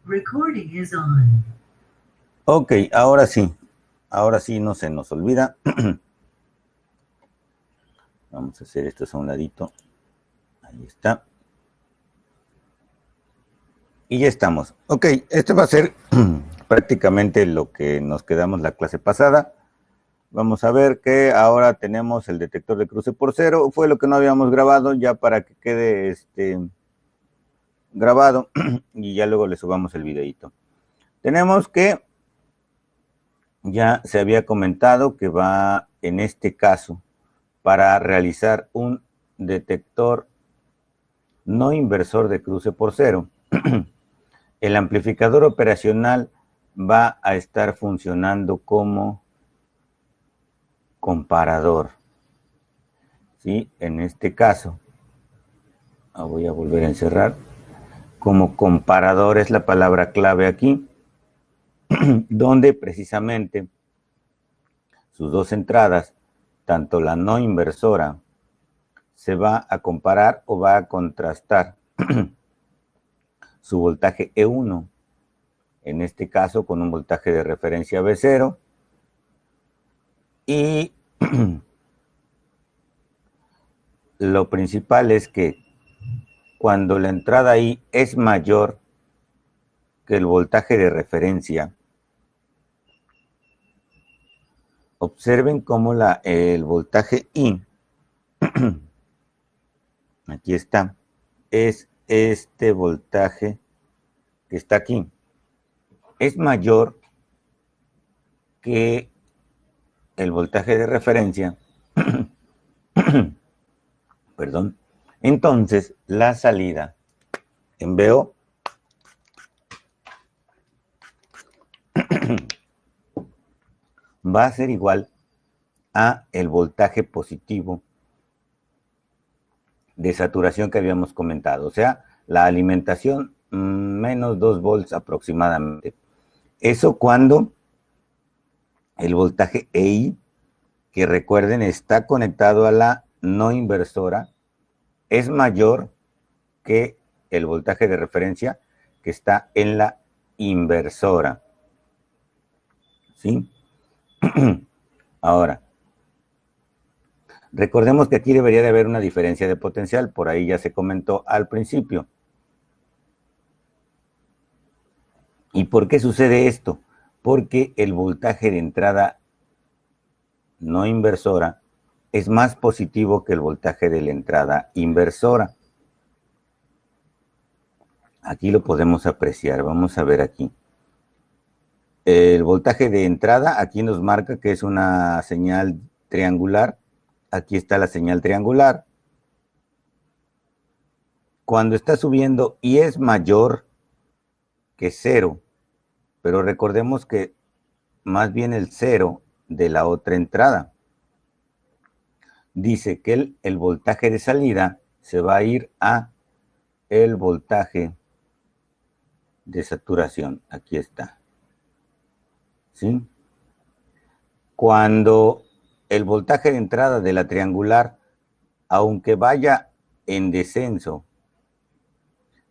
Recording is on. Ok, ahora sí no se nos olvida. Vamos a hacer esto a un ladito. Ahí está. Y ya estamos. Ok, este va a ser prácticamente lo que nos quedamos la clase pasada. Vamos a ver que ahora tenemos el detector de cruce por cero. Fue lo que no habíamos grabado ya para que quede grabado y ya luego le subamos el videito. Tenemos que ya se había comentado que va en este caso para realizar un detector no inversor de cruce por cero. El amplificador operacional va a estar funcionando como comparador. ¿Sí? En este caso, voy a volver a encerrar. Como comparador es la palabra clave aquí, donde precisamente sus dos entradas, tanto la no inversora, se va a comparar o va a contrastar su voltaje E1, en este caso con un voltaje de referencia B0, y lo principal es que cuando la entrada I es mayor que el voltaje de referencia, observen cómo el voltaje I, aquí está, es este voltaje que está aquí. Es mayor que el voltaje de referencia, perdón. Entonces, la salida en VO va a ser igual a el voltaje positivo de saturación que habíamos comentado, o sea, la alimentación menos 2 volts aproximadamente. Eso cuando el voltaje EI, que recuerden está conectado a la no inversora, es mayor que el voltaje de referencia que está en la inversora. ¿Sí? Ahora, recordemos que aquí debería de haber una diferencia de potencial, por ahí ya se comentó al principio. ¿Y por qué sucede esto? Porque el voltaje de entrada no inversora es más positivo que el voltaje de la entrada inversora. Aquí lo podemos apreciar, vamos a ver aquí. El voltaje de entrada aquí nos marca que es una señal triangular. Aquí está la señal triangular. Cuando está subiendo y es mayor que 0, pero recordemos que más bien el 0 de la otra entrada. Dice que el voltaje de salida se va a ir a el voltaje de saturación. Aquí está. ¿Sí? Cuando el voltaje de entrada de la triangular, aunque vaya en descenso,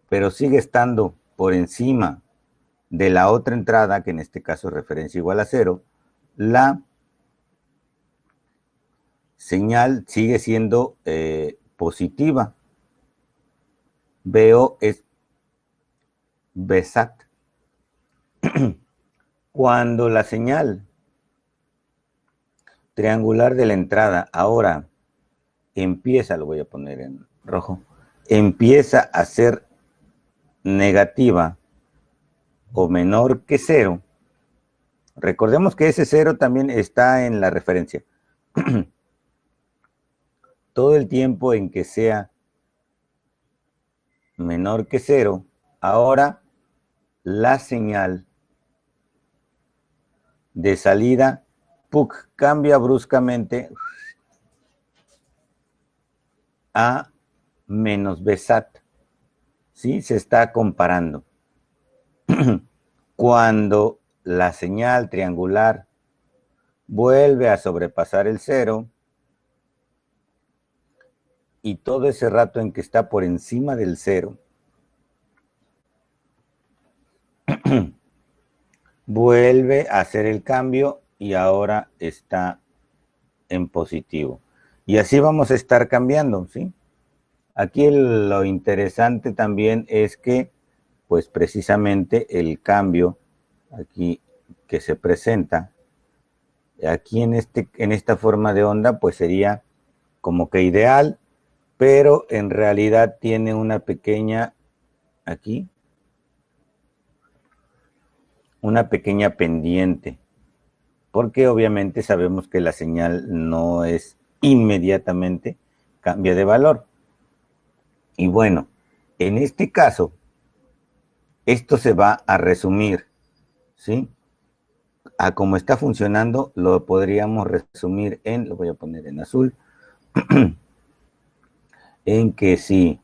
pero sigue estando por encima de la otra entrada, que en este caso es referencia igual a 0, la señal sigue siendo positiva. VO es BSAT. Cuando la señal triangular de la entrada ahora empieza, lo voy a poner en rojo, empieza a ser negativa o menor que 0, recordemos que ese 0 también está en la referencia. Todo el tiempo en que sea menor que 0, ahora la señal de salida PUC cambia bruscamente a menos BSAT. ¿Sí? Se está comparando. Cuando la señal triangular vuelve a sobrepasar el 0 y todo ese rato en que está por encima del 0, vuelve a hacer el cambio y ahora está en positivo. Y así vamos a estar cambiando, ¿sí? Aquí lo interesante también es que, pues precisamente el cambio aquí que se presenta, aquí en esta forma de onda, pues sería como que ideal, pero en realidad tiene una pequeña, aquí, una pequeña pendiente, porque obviamente sabemos que la señal no es inmediatamente cambia de valor. Y bueno, en este caso, esto se va a resumir, ¿sí? A cómo está funcionando, lo podríamos resumir en, lo voy a poner en azul, en que si,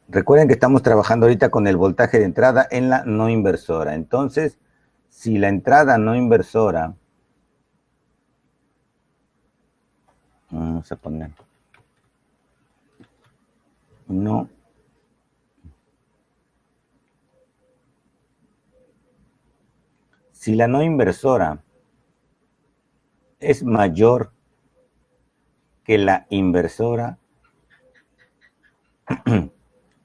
recuerden que estamos trabajando ahorita con el voltaje de entrada en la no inversora. Entonces, si la entrada no inversora, vamos a poner, no, si la no inversora es mayor que la inversora,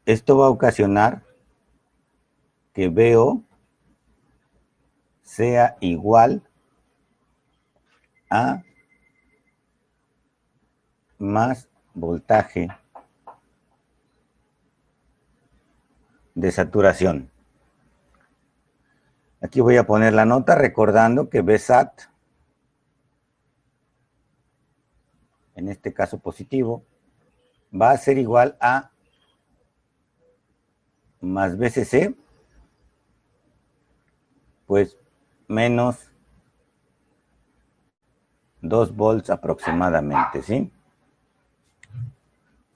esto va a ocasionar que VO sea igual a más voltaje de saturación. Aquí voy a poner la nota recordando que Vsat, en este caso positivo, va a ser igual a más VCC, pues menos 2 volts aproximadamente, ¿sí?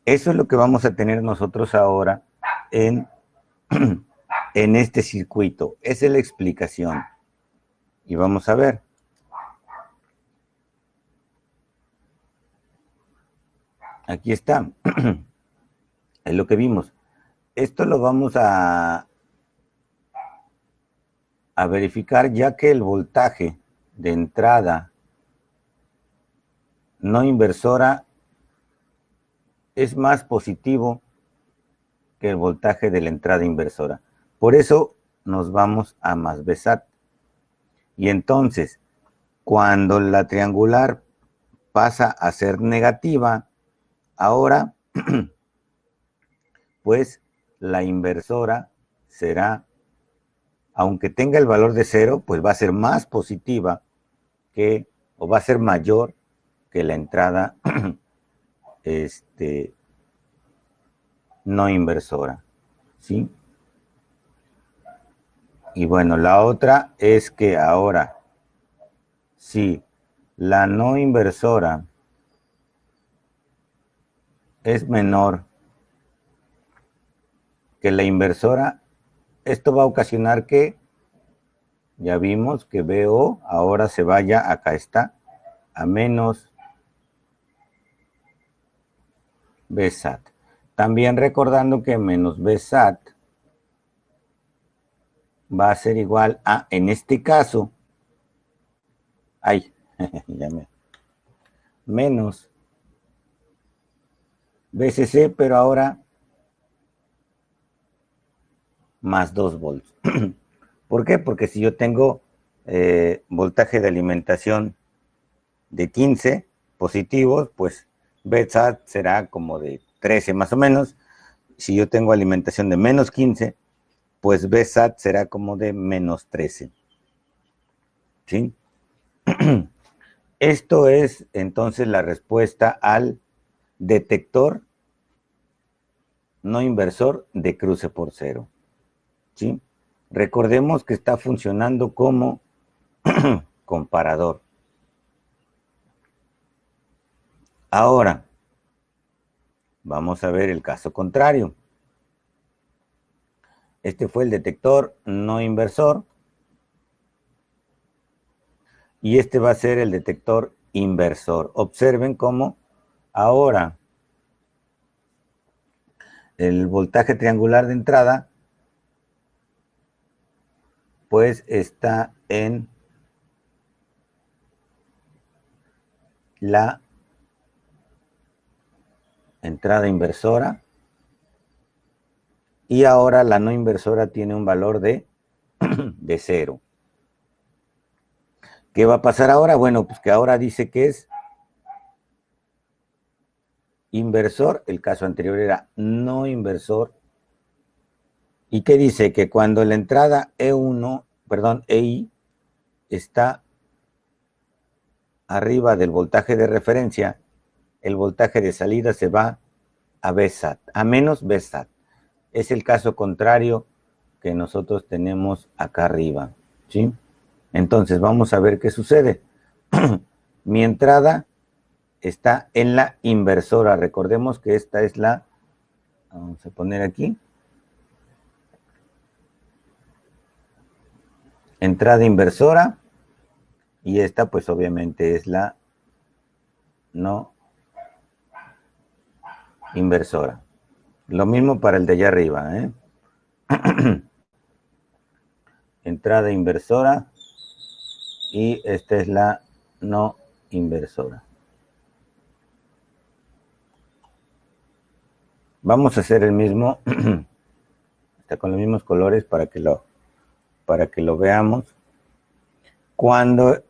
Eso es lo que vamos a tener nosotros ahora en, en este circuito. Esa es la explicación. Y vamos a ver. Aquí está. Es lo que vimos. Esto lo vamos a verificar ya que el voltaje de entrada no inversora es más positivo que el voltaje de la entrada inversora. Por eso nos vamos a más Vsat. Y entonces, cuando la triangular pasa a ser negativa, ahora, pues la inversora será, aunque tenga el valor de 0, pues va a ser más positiva que, o va a ser mayor que la entrada no inversora, ¿sí? Y bueno, la otra es que ahora, si la no inversora es menor que la inversora, esto va a ocasionar que, ya vimos que VO ahora se vaya, acá está, a menos Vsat. También recordando que menos Vsat va a ser igual a, en este caso, menos VCC, pero ahora más 2 volts. ¿Por qué? Porque si yo tengo voltaje de alimentación de 15 positivos, pues Vsat será como de 13 más o menos. Si yo tengo alimentación de menos 15, pues Vsat será como de menos 13. ¿Sí? Esto es entonces la respuesta al detector no inversor de cruce por cero. ¿Sí? Recordemos que está funcionando como comparador. Ahora, vamos a ver el caso contrario. Este fue el detector no inversor. Y este va a ser el detector inversor. Observen cómo ahora el voltaje triangular de entrada pues está en la entrada inversora y ahora la no inversora tiene un valor de 0. ¿Qué va a pasar ahora? Bueno, pues que ahora dice que es inversor, el caso anterior era no inversor. ¿Y qué dice? Que cuando la entrada EI está arriba del voltaje de referencia, el voltaje de salida se va a VSAT, a menos VSAT. Es el caso contrario que nosotros tenemos acá arriba, ¿sí? Entonces vamos a ver qué sucede. Mi entrada está en la inversora. Recordemos que esta es la, vamos a poner aquí, entrada inversora, y esta pues obviamente es la no inversora. Lo mismo para el de allá arriba, ¿eh? Entrada inversora y esta es la no inversora. Vamos a hacer el mismo, está con los mismos colores para que lo veamos. Cuando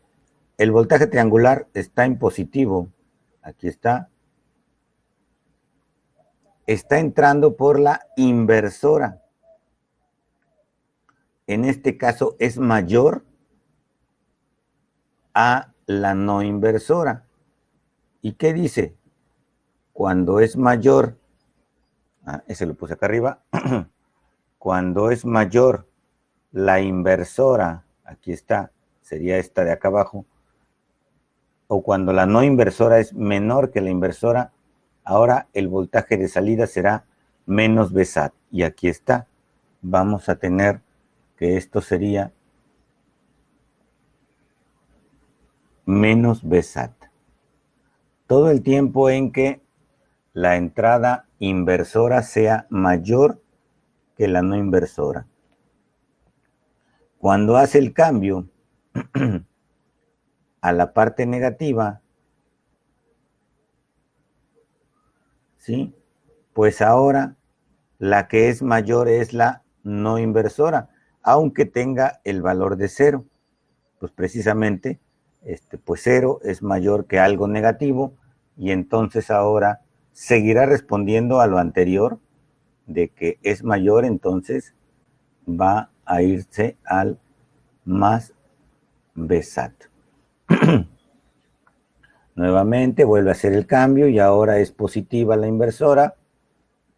el voltaje triangular está en positivo, aquí está entrando por la inversora. En este caso es mayor a la no inversora. ¿Y qué dice? Cuando es mayor, ese lo puse acá arriba, cuando es mayor la inversora, aquí está, sería esta de acá abajo, o cuando la no inversora es menor que la inversora, ahora el voltaje de salida será menos VSAT. Y aquí está, vamos a tener que esto sería menos VSAT. Todo el tiempo en que la entrada inversora sea mayor que la no inversora. Cuando hace el cambio a la parte negativa, ¿sí? Pues ahora la que es mayor es la no inversora, aunque tenga el valor de 0. Pues precisamente, pues 0 es mayor que algo negativo y entonces ahora seguirá respondiendo a lo anterior de que es mayor, entonces va a irse al más VSAT. Nuevamente vuelve a hacer el cambio y ahora es positiva la inversora,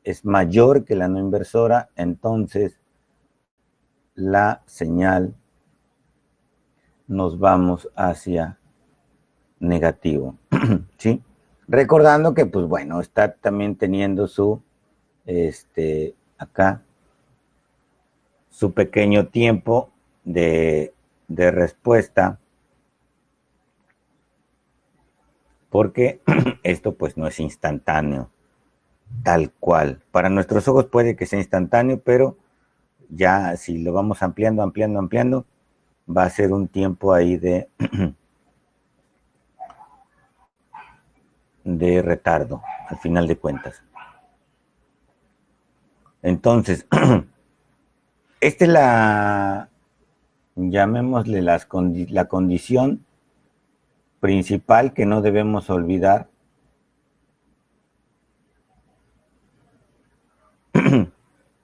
es mayor que la no inversora, entonces la señal nos vamos hacia negativo, ¿sí? Recordando que, pues bueno, está también teniendo su, acá, su pequeño tiempo de respuesta, porque esto pues no es instantáneo, tal cual. Para nuestros ojos puede que sea instantáneo, pero ya si lo vamos ampliando, va a ser un tiempo ahí de retardo, al final de cuentas. Entonces, esta es la, llamémosle la condición principal que no debemos olvidar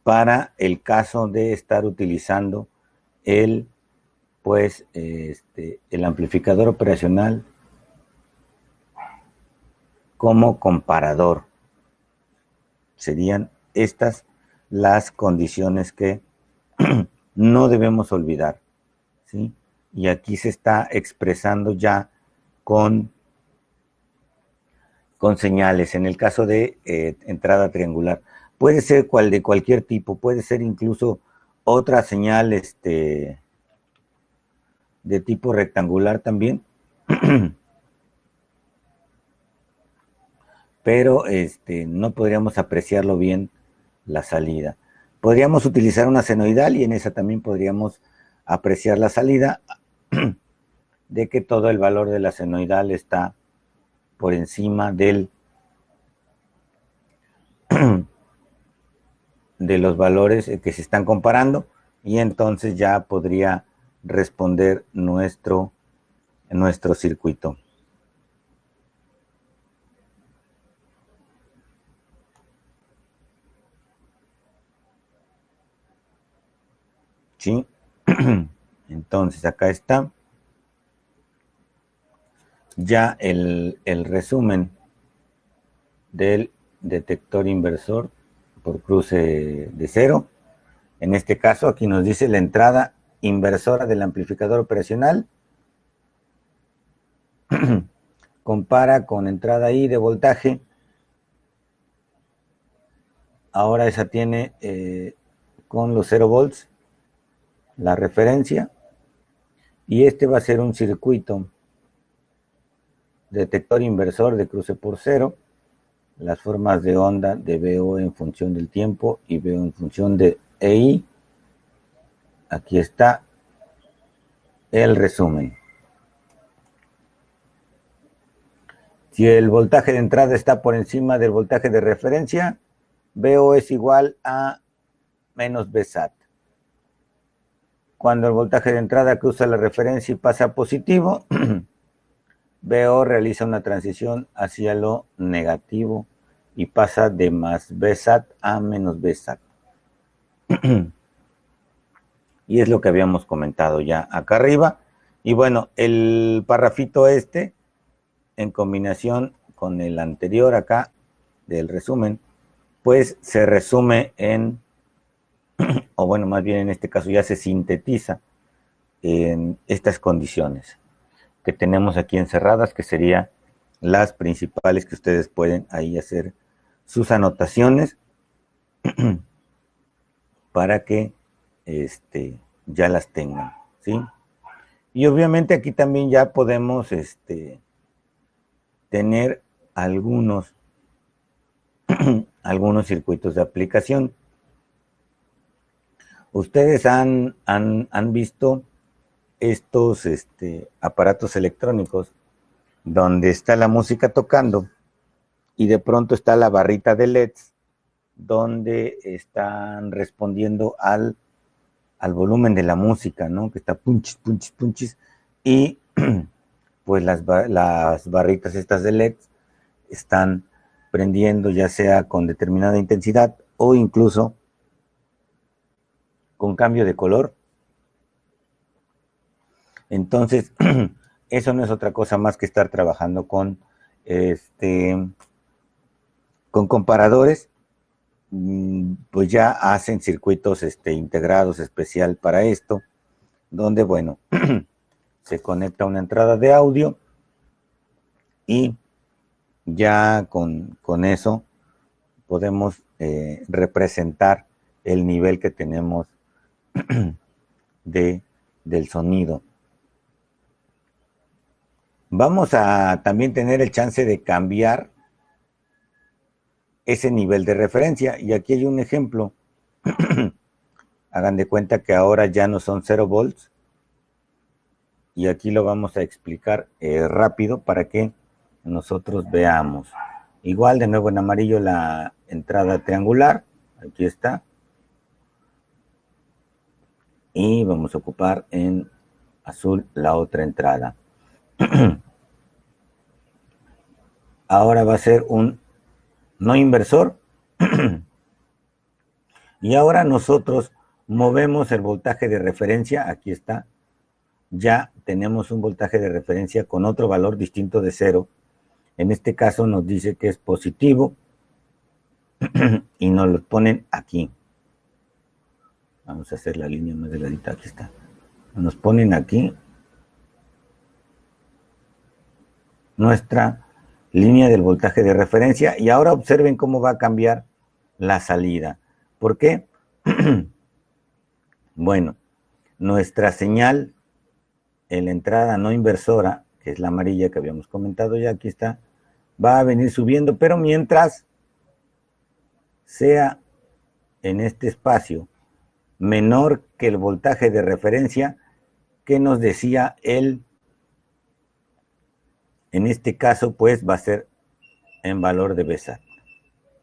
para el caso de estar utilizando el amplificador operacional como comparador. Serían estas las condiciones que no debemos olvidar, ¿sí? Y aquí se está expresando ya con señales. En el caso de entrada triangular, puede ser de cualquier tipo, puede ser incluso otra señal de tipo rectangular también, pero no podríamos apreciarlo bien la salida. Podríamos utilizar una senoidal y en esa también podríamos apreciar la salida de que todo el valor de la senoidal está por encima de los valores que se están comparando, y entonces ya podría responder nuestro circuito. ¿Sí? Entonces acá está ya el resumen del detector inversor por cruce de cero. En este caso aquí nos dice la entrada inversora del amplificador operacional. Compara con entrada I de voltaje. Ahora esa tiene con los 0 volts la referencia, y este va a ser un circuito detector inversor de cruce por cero. Las formas de onda de VO en función del tiempo y VO en función de EI. Aquí está el resumen. Si el voltaje de entrada está por encima del voltaje de referencia, VO es igual a menos Vsat. Cuando el voltaje de entrada cruza la referencia y pasa a positivo, VO realiza una transición hacia lo negativo y pasa de más Vsat a menos Vsat. Y es lo que habíamos comentado ya acá arriba. Y bueno, el parrafito este, en combinación con el anterior acá del resumen, pues se resume en, o bueno, más bien en este caso ya se sintetiza en estas condiciones que tenemos aquí encerradas, que serían las principales que ustedes pueden ahí hacer sus anotaciones para que ya las tengan, ¿sí? Y obviamente aquí también ya podemos tener algunos circuitos de aplicación. Ustedes han visto estos aparatos electrónicos donde está la música tocando y de pronto está la barrita de LEDs donde están respondiendo al volumen de la música, ¿no? Que está punchis, punchis, punchis, y pues las barritas estas de LEDs están prendiendo ya sea con determinada intensidad o incluso con cambio de color. Entonces, eso no es otra cosa más que estar trabajando con comparadores. Pues ya hacen circuitos integrados especial para esto, donde, bueno, se conecta una entrada de audio y ya con eso podemos representar el nivel que tenemos del sonido. Vamos a también tener el chance de cambiar ese nivel de referencia, y aquí hay un ejemplo. Hagan de cuenta que ahora ya no son 0 volts, y aquí lo vamos a explicar rápido para que nosotros veamos. Igual de nuevo en amarillo la entrada triangular, aquí está, y vamos a ocupar en azul la otra entrada. Ahora va a ser un no inversor, y ahora nosotros movemos el voltaje de referencia, aquí está, ya tenemos un voltaje de referencia con otro valor distinto de 0. En este caso nos dice que es positivo y nos lo ponen aquí. Vamos a hacer la línea más delgadita, aquí está. Nos ponen aquí nuestra línea del voltaje de referencia, y ahora observen cómo va a cambiar la salida. ¿Por qué? Bueno, nuestra señal en la entrada no inversora, que es la amarilla que habíamos comentado ya, aquí está, va a venir subiendo, pero mientras sea en este espacio menor que el voltaje de referencia que nos decía él. En este caso, pues, va a ser en valor de Vsat.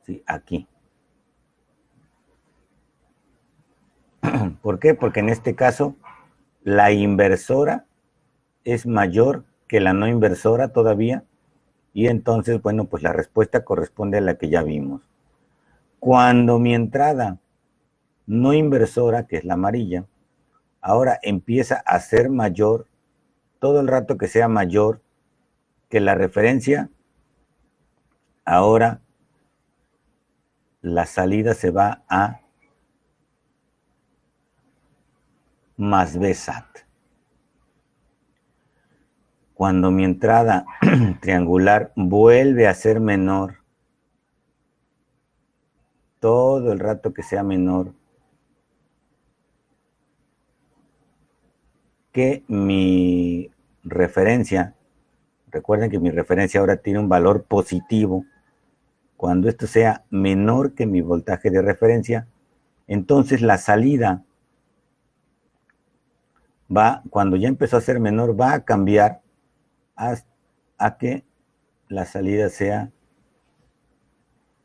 ¿Sí? Aquí. ¿Por qué? Porque en este caso, la inversora es mayor que la no inversora todavía. Y entonces, bueno, pues la respuesta corresponde a la que ya vimos. Cuando mi entrada no inversora, que es la amarilla, ahora empieza a ser mayor, todo el rato que sea mayor que la referencia, ahora la salida se va a más Vsat. Cuando mi entrada triangular vuelve a ser menor, todo el rato que sea menor que mi referencia, recuerden que mi referencia ahora tiene un valor positivo, cuando esto sea menor que mi voltaje de referencia, entonces la salida va, cuando ya empezó a ser menor, va a cambiar a que la salida sea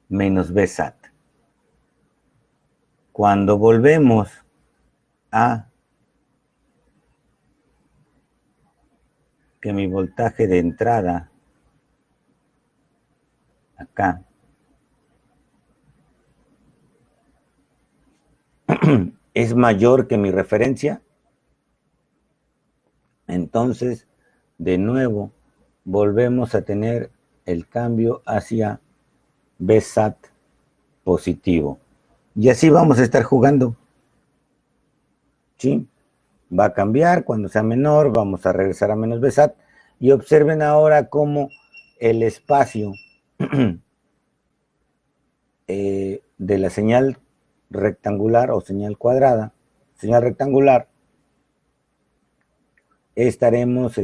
menos Vsat. Cuando volvemos a que mi voltaje de entrada acá es mayor que mi referencia, entonces de nuevo volvemos a tener el cambio hacia Vsat positivo. Y así vamos a estar jugando. ¿Sí? Va a cambiar, cuando sea menor vamos a regresar a menos Vsat. Y observen ahora cómo el espacio de la señal rectangular o señal cuadrada, señal rectangular, estaremos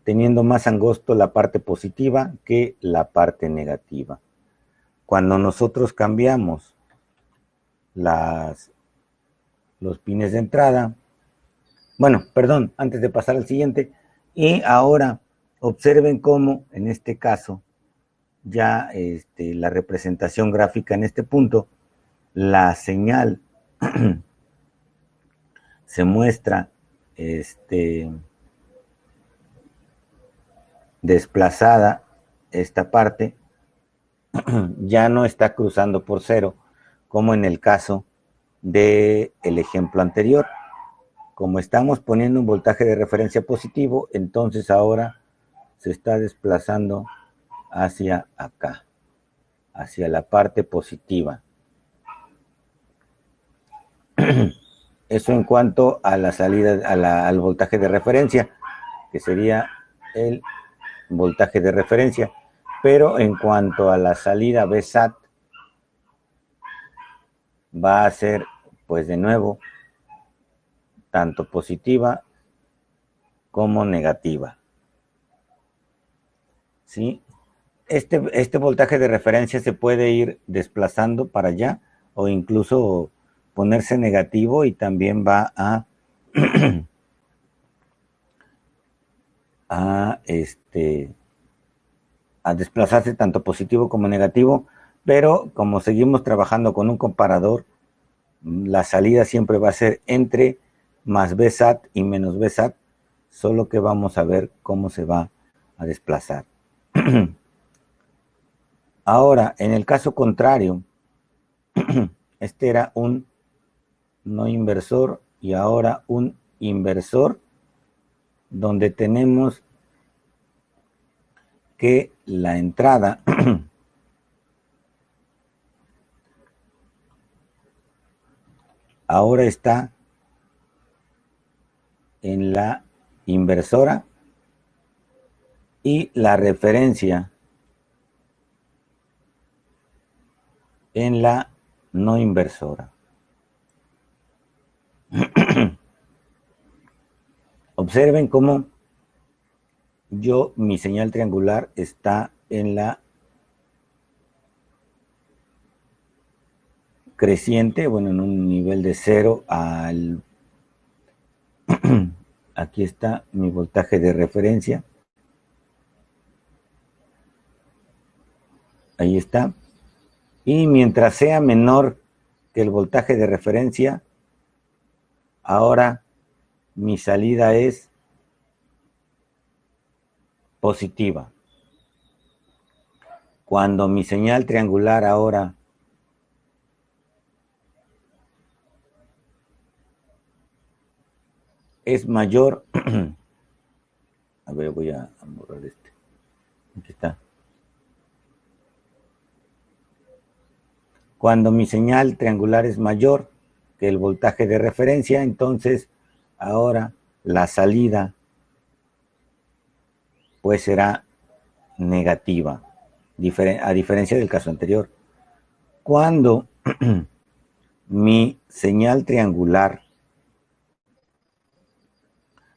teniendo más angosto la parte positiva que la parte negativa. Cuando nosotros cambiamos los pines de entrada, bueno, perdón, antes de pasar al siguiente, y ahora observen cómo en este caso ya la representación gráfica en este punto, la señal se muestra desplazada, esta parte ya no está cruzando por cero, como en el caso del ejemplo anterior. Como estamos poniendo un voltaje de referencia positivo, entonces ahora se está desplazando hacia acá, hacia la parte positiva. Eso en cuanto a la salida, al voltaje de referencia, que sería el voltaje de referencia. Pero en cuanto a la salida Vsat, va a ser, pues de nuevo, tanto positiva como negativa. ¿Sí? Este voltaje de referencia se puede ir desplazando para allá o incluso ponerse negativo y también va a a desplazarse tanto positivo como negativo, pero como seguimos trabajando con un comparador, la salida siempre va a ser entre más Vsat y menos Vsat, solo que vamos a ver cómo se va a desplazar. Ahora, en el caso contrario, este era un no inversor y ahora un inversor, donde tenemos que la entrada ahora está en la inversora y la referencia en la no inversora. Observen cómo mi señal triangular está en la creciente, bueno, en un nivel de 0 al... Aquí está mi voltaje de referencia. Ahí está. Y mientras sea menor que el voltaje de referencia, ahora mi salida es positiva. Cuando mi señal triangular ahora es mayor, a ver, voy a borrar este. Aquí está. Cuando mi señal triangular es mayor que el voltaje de referencia, entonces ahora la salida pues será negativa, a diferencia del caso anterior. Cuando mi señal triangular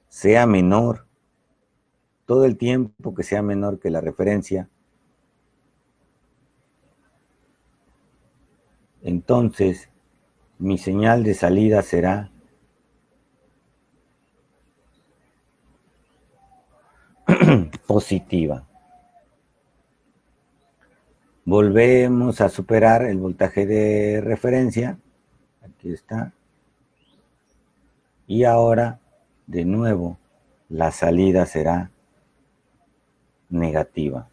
sea menor, todo el tiempo que sea menor que la referencia, entonces mi señal de salida será positiva. Volvemos a superar el voltaje de referencia. Aquí está. Y ahora, de nuevo, la salida será negativa.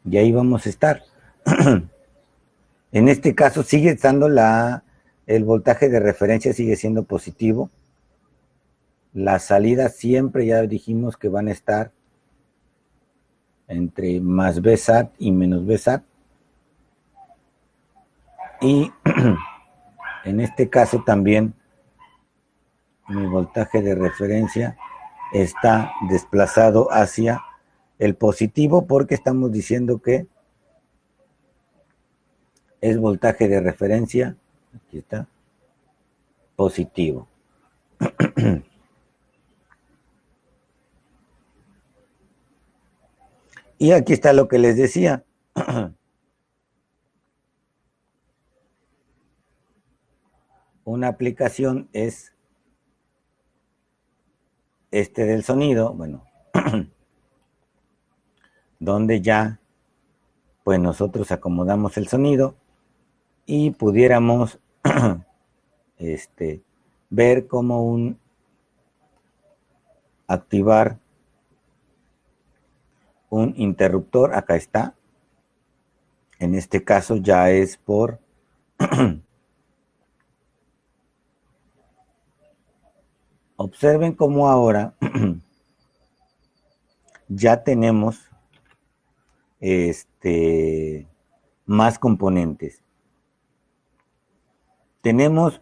Y ahí vamos a estar. En este caso sigue estando el voltaje de referencia sigue siendo positivo. Las salidas siempre ya dijimos que van a estar entre más Vsat y menos Vsat. Y en este caso también mi voltaje de referencia está desplazado hacia el positivo porque estamos diciendo que es voltaje de referencia, aquí está, positivo. Y aquí está lo que les decía. Una aplicación es este del sonido, bueno, donde ya pues nosotros acomodamos el sonido y pudiéramos ver cómo activar un interruptor. Acá está. En este caso ya es por observen cómo ahora ya tenemos más componentes. Tenemos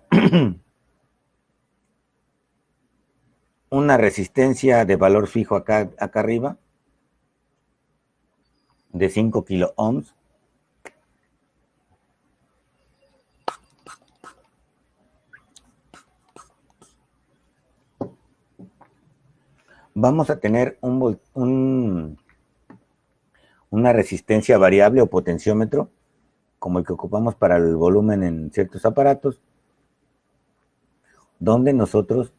una resistencia de valor fijo acá arriba de 5 kilo ohms. Vamos a tener una resistencia variable o potenciómetro, como el que ocupamos para el volumen en ciertos aparatos, donde nosotros,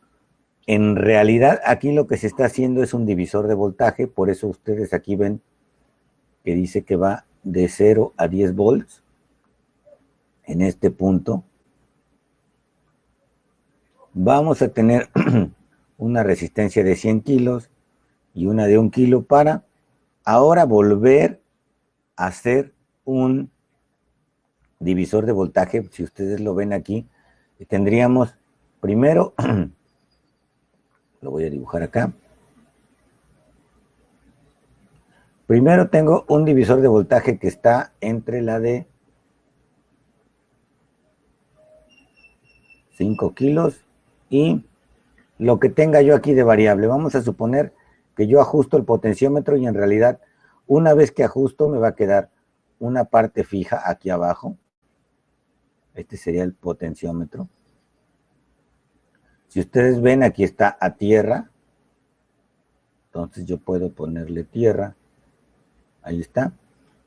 en realidad, aquí lo que se está haciendo es un divisor de voltaje, por eso ustedes aquí ven que dice que va de 0 a 10 volts en este punto. Vamos a tener una resistencia de 100 kilos y una de 1 kilo para ahora volver a hacer un divisor de voltaje. Si ustedes lo ven aquí, tendríamos primero, lo voy a dibujar acá. Primero tengo un divisor de voltaje que está entre la de 5 kilos y lo que tenga yo aquí de variable. Vamos a suponer que yo ajusto el potenciómetro y en realidad una vez que ajusto me va a quedar una parte fija aquí abajo. Este sería el potenciómetro. Si ustedes ven, aquí está a tierra. Entonces yo puedo ponerle tierra. Ahí está.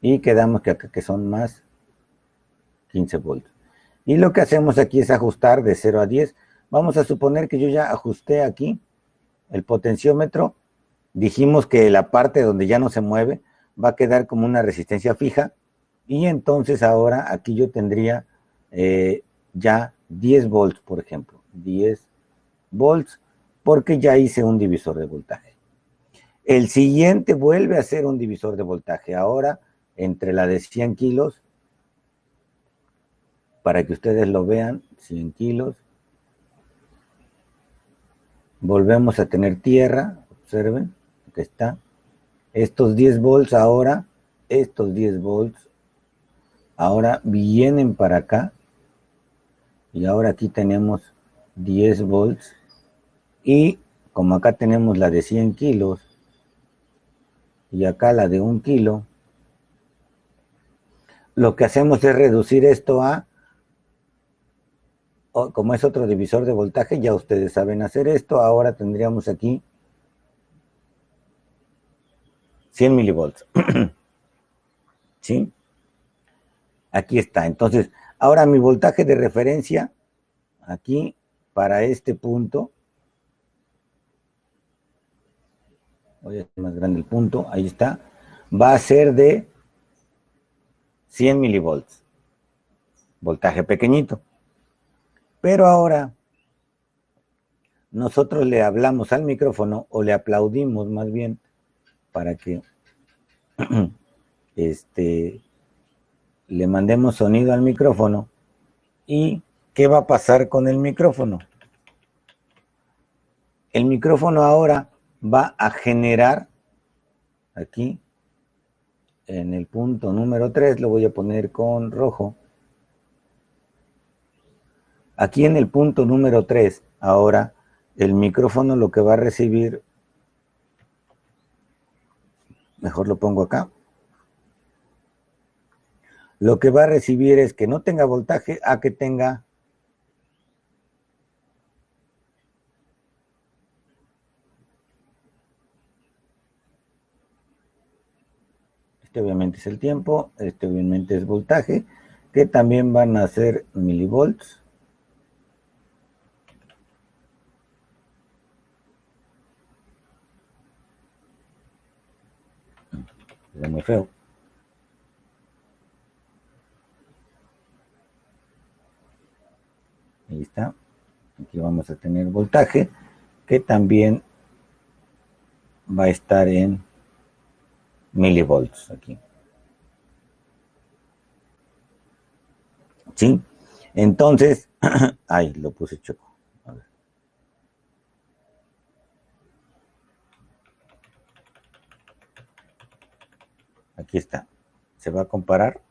Y quedamos que acá que son más 15 volts. Y lo que hacemos aquí es ajustar de 0 a 10. Vamos a suponer que yo ya ajusté aquí el potenciómetro. Dijimos que la parte donde ya no se mueve va a quedar como una resistencia fija. Y entonces ahora aquí yo tendría ya 10 volts, por ejemplo. 10 volts, porque ya hice un divisor de voltaje. El siguiente vuelve a ser un divisor de voltaje. Ahora, entre la de 100 kilos, para que ustedes lo vean, 100 kilos. Volvemos a tener tierra, observen, aquí está. Estos 10 volts ahora, estos 10 volts, ahora vienen para acá. Y ahora aquí tenemos 10 volts. Y como acá tenemos la de 100 kilos, y acá la de 1 kilo, lo que hacemos es reducir esto a, como es otro divisor de voltaje, ya ustedes saben hacer esto, ahora tendríamos aquí 100 milivolts. ¿Sí? Aquí está. Entonces, ahora mi voltaje de referencia, aquí, para este punto, voy a hacer más grande el punto, ahí está, va a ser de 100 milivolts. Voltaje pequeñito. Pero ahora nosotros le hablamos al micrófono o le aplaudimos más bien para que le mandemos sonido al micrófono. ¿Y qué va a pasar con el micrófono? El micrófono ahora va a generar aquí en el punto número 3, lo voy a poner con rojo. Aquí en el punto número 3, ahora el micrófono lo que va a recibir, mejor lo pongo acá, lo que va a recibir es que no tenga voltaje a que tenga este obviamente es el tiempo, este obviamente es voltaje, que también van a ser milivolts. Es muy feo. Ahí está. Aquí vamos a tener voltaje, que también va a estar en milivolts aquí. ¿Sí? Entonces, ay, lo puse choco. A ver. Aquí está. Se va a comparar.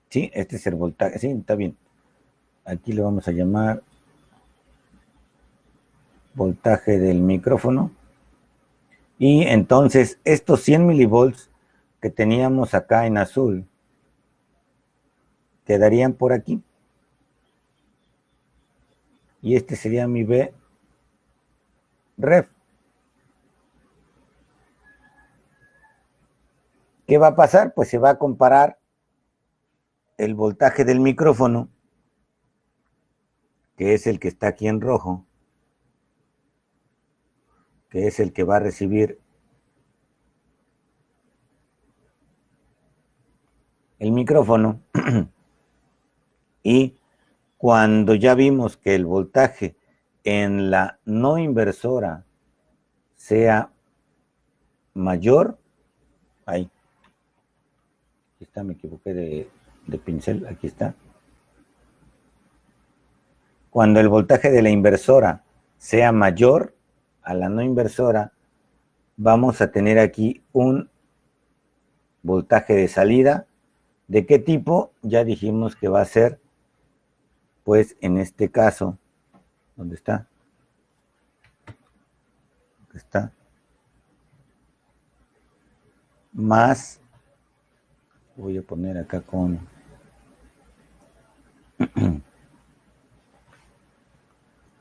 Sí, este es el voltaje. Sí, está bien. Aquí le vamos a llamar voltaje del micrófono. Y entonces estos 100 milivolts que teníamos acá en azul quedarían por aquí. Y este sería mi B ref. ¿Qué va a pasar? Pues se va a comparar el voltaje del micrófono, que es el que está aquí en rojo, que es el que va a recibir el micrófono. Y cuando ya vimos que el voltaje en la no inversora sea mayor, ahí está, me equivoqué de pincel, aquí está. Cuando el voltaje de la inversora sea mayor a la no inversora, vamos a tener aquí un voltaje de salida. ¿De qué tipo? Ya dijimos que va a ser, pues en este caso, ¿dónde está? Está más, voy a poner acá con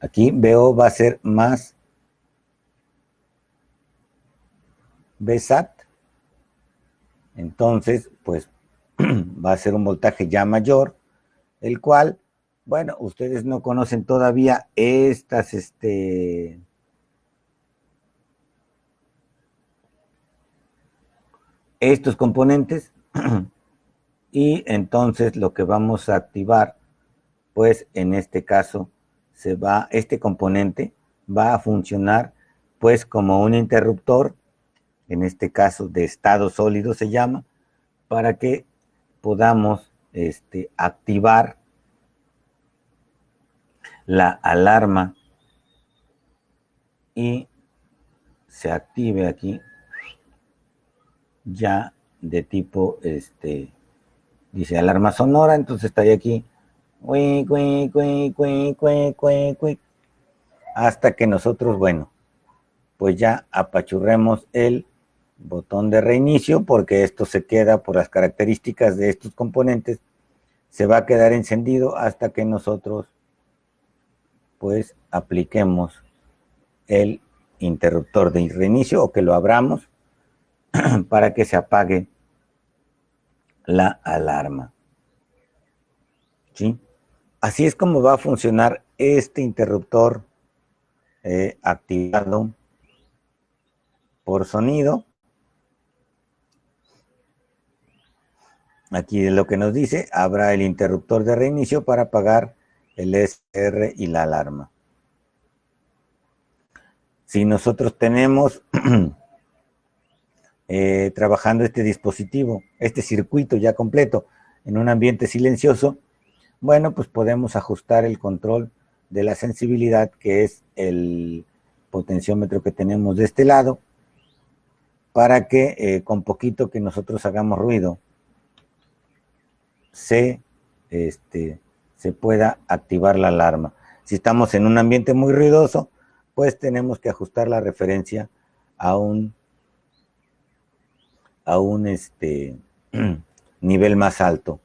aquí BO va a ser más BSAT. Entonces, pues va a ser un voltaje ya mayor, el cual Bueno, ustedes no conocen todavía estos componentes y entonces lo que vamos a activar, pues en este caso, este componente va a funcionar pues como un interruptor, en este caso de estado sólido se llama, para que podamos activar la alarma y se active aquí ya de tipo, dice alarma sonora, entonces estaría aquí, hasta que nosotros, bueno, pues ya apachurremos el botón de reinicio, porque esto se queda por las características de estos componentes, se va a quedar encendido hasta que nosotros pues apliquemos el interruptor de reinicio o que lo abramos para que se apague la alarma. ¿Sí? Así es como va a funcionar este interruptor activado por sonido. Aquí es lo que nos dice, habrá el interruptor de reinicio para apagar el SR y la alarma. Si nosotros tenemos trabajando este dispositivo, este circuito ya completo en un ambiente silencioso, bueno, pues podemos ajustar el control de la sensibilidad, que es el potenciómetro que tenemos de este lado, para que con poquito que nosotros hagamos ruido, se pueda activar la alarma. Si estamos en un ambiente muy ruidoso, pues tenemos que ajustar la referencia a un nivel más alto.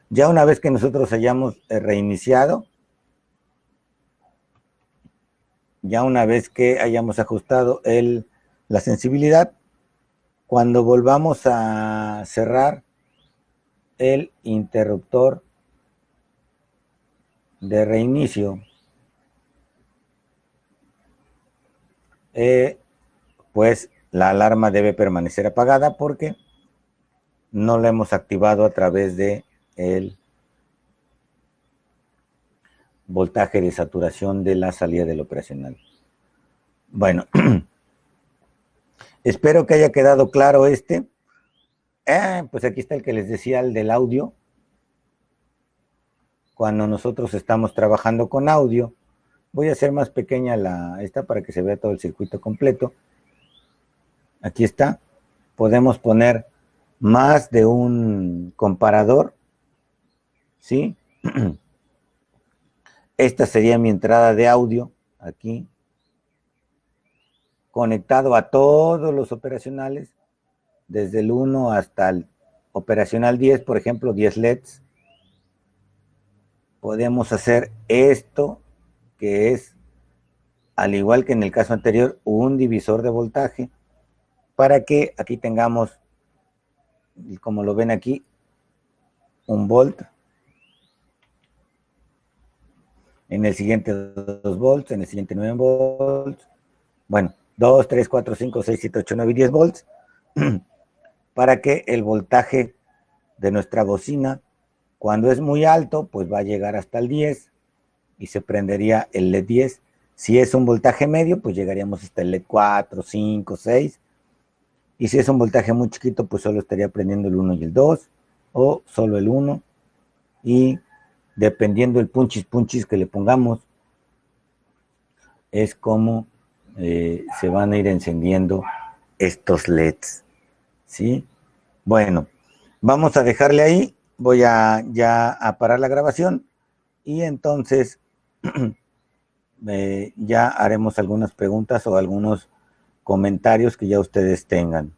Ya una vez que nosotros hayamos reiniciado, ya una vez que hayamos ajustado la sensibilidad, cuando volvamos a cerrar el interruptor de reinicio, pues la alarma debe permanecer apagada porque no la hemos activado a través de el voltaje de saturación de la salida del operacional. Bueno, espero que haya quedado claro pues aquí está el que les decía, el del audio. Cuando nosotros estamos trabajando con audio, voy a hacer más pequeña esta para que se vea todo el circuito completo. Aquí está. Podemos poner más de un comparador, ¿sí? Esta sería mi entrada de audio, aquí, conectado a todos los operacionales, desde el 1 hasta el operacional 10, por ejemplo, 10 LEDs. Podemos hacer esto, que es, al igual que en el caso anterior, un divisor de voltaje, para que aquí tengamos, como lo ven aquí, 1 volt, en el siguiente 2 volts, en el siguiente 9 volts, bueno, 2, 3, 4, 5, 6, 7, 8, 9 y 10 volts, para que el voltaje de nuestra bocina, cuando es muy alto, pues va a llegar hasta el 10 y se prendería el LED 10. Si es un voltaje medio, pues llegaríamos hasta el LED 4, 5, 6. Y si es un voltaje muy chiquito, pues solo estaría prendiendo el 1 y el 2, o solo el 1. Y dependiendo el punchis que le pongamos, es como se van a ir encendiendo estos LEDs, ¿sí? Bueno, vamos a dejarle ahí, voy ya a parar la grabación y entonces ya haremos algunas preguntas o algunos comentarios que ya ustedes tengan.